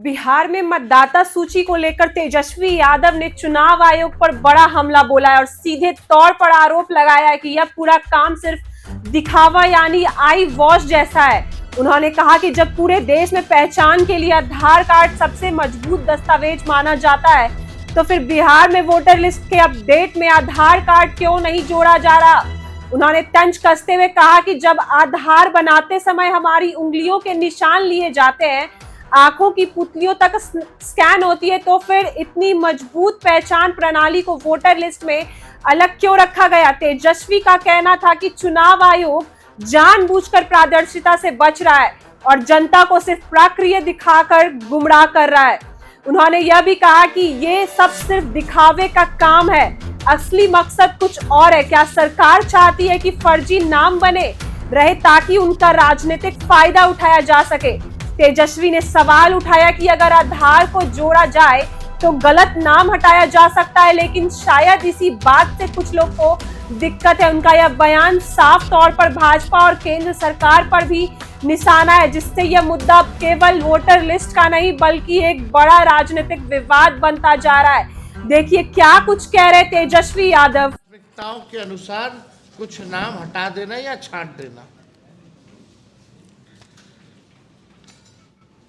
बिहार में मतदाता सूची को लेकर तेजस्वी यादव ने चुनाव आयोग पर बड़ा हमला बोला है और सीधे तौर पर आरोप लगाया है कि यह पूरा काम सिर्फ दिखावा यानी आई वॉश जैसा है। उन्होंने कहा कि जब पूरे देश में पहचान के लिए आधार कार्ड सबसे मजबूत दस्तावेज माना जाता है, तो फिर बिहार में वोटर लिस्ट के अपडेट में आधार कार्ड क्यों नहीं जोड़ा जा रहा। उन्होंने तंज कसते हुए कहा कि जब आधार बनाते समय हमारी उंगलियों के निशान लिए जाते हैं, आंखों की पुतलियों तक स्कैन होती है, तो फिर इतनी मजबूत पहचान प्रणाली को वोटर लिस्ट में अलग क्यों रखा गया। तेजस्वी का कहना था कि चुनाव आयोग जानबूझकर पारदर्शिता से बच रहा है और जनता को सिर्फ प्रक्रिया दिखाकर गुमराह कर रहा है। उन्होंने यह भी कहा कि ये सब सिर्फ दिखावे का काम है, असली मकसद कुछ और है। क्या सरकार चाहती है कि फर्जी नाम बने रहे ताकि उनका राजनीतिक फायदा उठाया जा सके। तेजस्वी ने सवाल उठाया कि अगर आधार को जोड़ा जाए तो गलत नाम हटाया जा सकता है, लेकिन शायद इसी बात से कुछ लोग को दिक्कत है। उनका यह बयान साफ तौर पर भाजपा और केंद्र सरकार पर भी निशाना है, जिससे यह मुद्दा केवल वोटर लिस्ट का नहीं बल्कि एक बड़ा राजनीतिक विवाद बनता जा रहा है। देखिए क्या कुछ कह रहे तेजस्वी यादव। प्राथमिकताओं के अनुसार कुछ नाम हटा देना या छांट देना,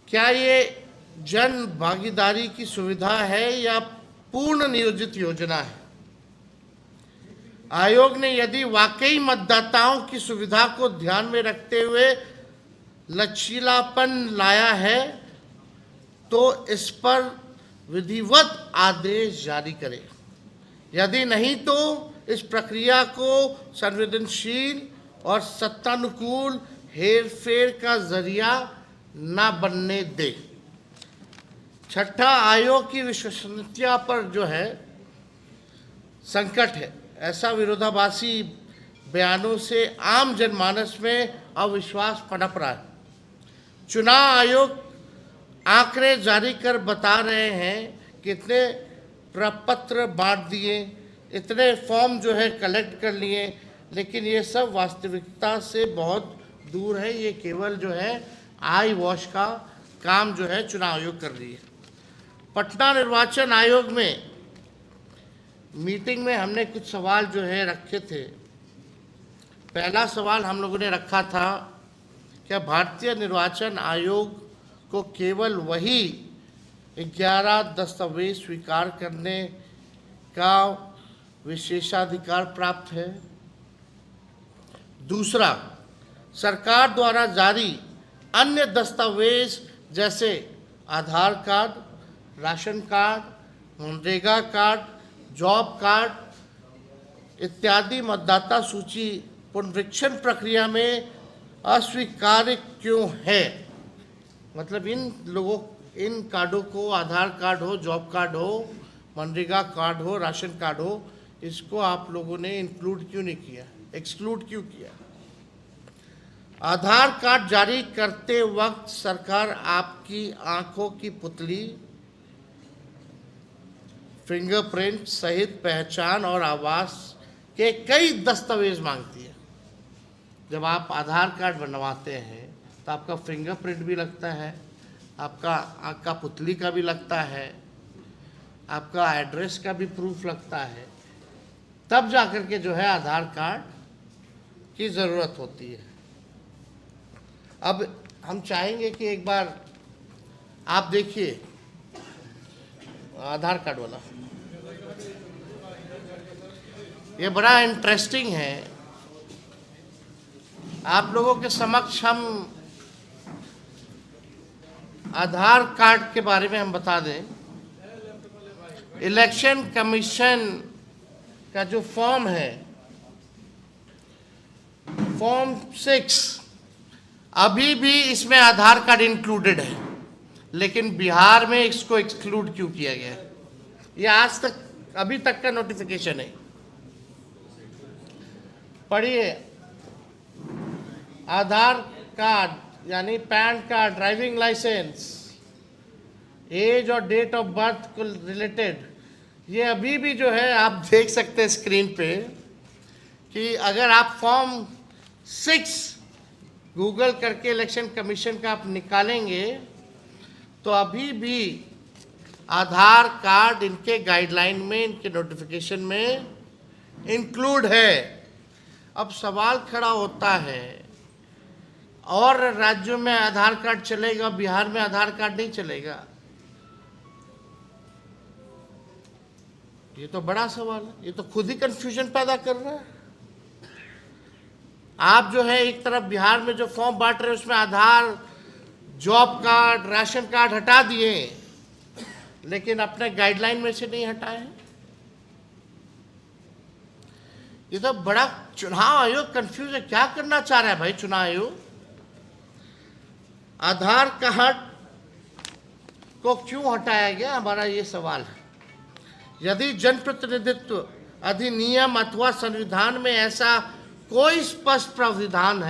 क्या ये जन भागीदारी की सुविधा है या पूर्ण नियोजित योजना है। आयोग ने यदि वाकई मतदाताओं की सुविधा को ध्यान में रखते हुए लचीलापन लाया है तो इस पर विधिवत आदेश जारी करे, यदि नहीं तो इस प्रक्रिया को संवेदनशील और सत्तानुकूल हेरफेर का जरिया ना बनने दे। छठा, आयोग की विश्वसनीयता पर जो है संकट है। ऐसा विरोधाभासी बयानों से आम जनमानस में अविश्वास पनप रहा है। चुनाव आयोग आंकड़े जारी कर बता रहे हैं कितने प्रपत्र बांट दिए, इतने फॉर्म जो है कलेक्ट कर लिए, लेकिन ये सब वास्तविकता से बहुत दूर है। ये केवल जो है आई वॉश का काम जो है चुनाव आयोग कर रही है। पटना निर्वाचन आयोग में मीटिंग में हमने कुछ सवाल जो है रखे थे। पहला सवाल हम लोगों ने रखा था, क्या भारतीय निर्वाचन आयोग को केवल वही 11 दस्तावेज स्वीकार करने का विशेषाधिकार प्राप्त है। दूसरा, सरकार द्वारा जारी अन्य दस्तावेज जैसे Aadhaar card, ration card, MNREGA card, job card इत्यादि मतदाता सूची पुनरीक्षण प्रक्रिया में अस्वीकार्य क्यों है। मतलब इन कार्डों को, आधार कार्ड हो, जॉब कार्ड हो, मनरेगा कार्ड हो, राशन कार्ड हो, इसको आप लोगों ने इंक्लूड क्यों नहीं किया, एक्सक्लूड क्यों किया। आधार कार्ड जारी करते वक्त सरकार आपकी आंखों की पुतली, फिंगरप्रिंट सहित पहचान और आवास के कई दस्तावेज मांगती है। जब आप आधार कार्ड बनवाते हैं तो आपका फिंगरप्रिंट भी लगता है, आपका आंख का पुतली का भी लगता है, आपका एड्रेस का भी प्रूफ लगता है, तब जाकर के जो है आधार कार्ड की ज़रूरत होती है। अब हम चाहेंगे कि एक बार आप देखिए आधार कार्ड वाला, ये बड़ा इंटरेस्टिंग है। आप लोगों के समक्ष हम आधार कार्ड के बारे में हम बता दें। इलेक्शन कमीशन का जो फॉर्म है, फॉर्म 6, अभी भी इसमें आधार कार्ड इंक्लूडेड है, लेकिन बिहार में इसको एक्सक्लूड क्यों किया गया है, ये आज तक अभी तक का नोटिफिकेशन है। पढ़िए, आधार कार्ड यानी PAN card, driving licence, age और डेट ऑफ बर्थ को रिलेटेड, ये अभी भी जो है आप देख सकते हैं स्क्रीन पे कि अगर आप फॉर्म 6 गूगल करके इलेक्शन कमीशन का आप निकालेंगे तो अभी भी आधार कार्ड इनके गाइडलाइन में, इनके नोटिफिकेशन में इंक्लूड है। अब सवाल खड़ा होता है, और राज्यों में आधार कार्ड चलेगा, बिहार में आधार कार्ड नहीं चलेगा? ये तो बड़ा सवाल है, ये तो खुद ही कंफ्यूजन पैदा कर रहा है। आप जो है एक तरफ बिहार में जो फॉर्म बांट रहे हैं उसमें आधार, जॉब कार्ड, राशन कार्ड हटा दिए, लेकिन अपने गाइडलाइन में से नहीं हटाए हैं। ये तो बड़ा, चुनाव आयोग कंफ्यूज है, क्या करना चाह रहा है भाई चुनाव आयोग? आधार कार्ड को क्यों हटाया गया, हमारा ये सवाल है। यदि जनप्रतिनिधित्व अधिनियम अथवा संविधान में ऐसा कोई स्पष्ट प्रावधान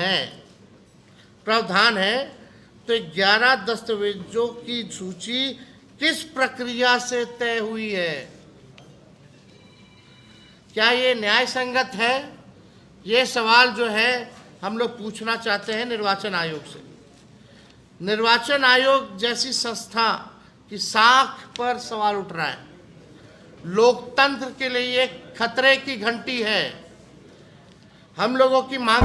है तो 11 दस्तावेजों की सूची किस प्रक्रिया से तय हुई है? क्या ये न्याय संगत है? ये सवाल जो है हम लोग पूछना चाहते हैं निर्वाचन आयोग से। निर्वाचन आयोग जैसी संस्था की साख पर सवाल उठ रहा है। लोकतंत्र के लिए एक खतरे की घंटी है। हम लोगों की मांग